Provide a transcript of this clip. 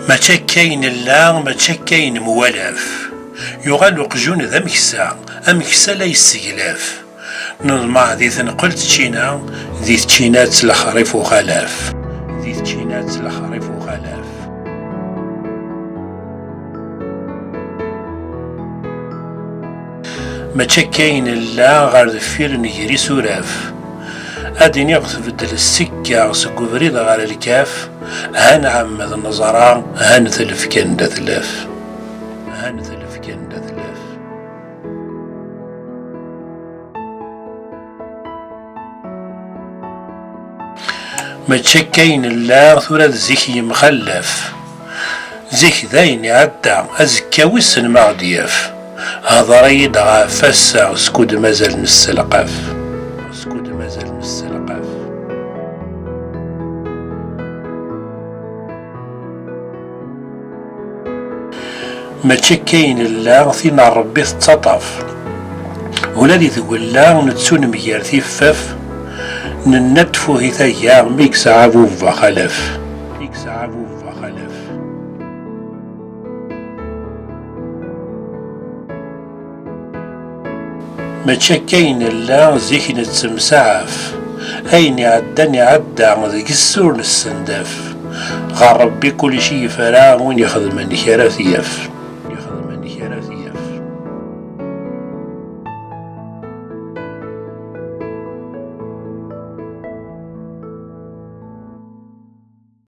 ما تشكين لا ما تشكين موالف يغال قجون ذا مكسا لا يستقلاف نظمع ذي ثنقلت تشينا ذي تشينات لخريف وخلاف ذي تشينات لخريف وخلاف ما تشكين لا غير ذفير نجري سوراف أدين يغث بدل السكة سكو بريد على الكاف هان عمد النظران هان ثلف كندا ثلاف هان ثلف كندا ثلاف ما تشكين الله ثورة زيكي مخلف زيك ذاين عدى أزكا وسن معدياف هذا ريد غافسا سكود مازال نسلقاف سكود مازال نسلقاف ما تشكين الله ثينا ربي تطاف ولا ذي تقول لا نتسون ميار ثيفاف ننتفو هثايا ميك سعابو فخلف ميك سعابو فخلف ما تشكين الله زيك نتسمسعف أين عداني عدا ذيك السور السنداف غير ربي كل شي فراغ وين يخدم مني كرا ثياف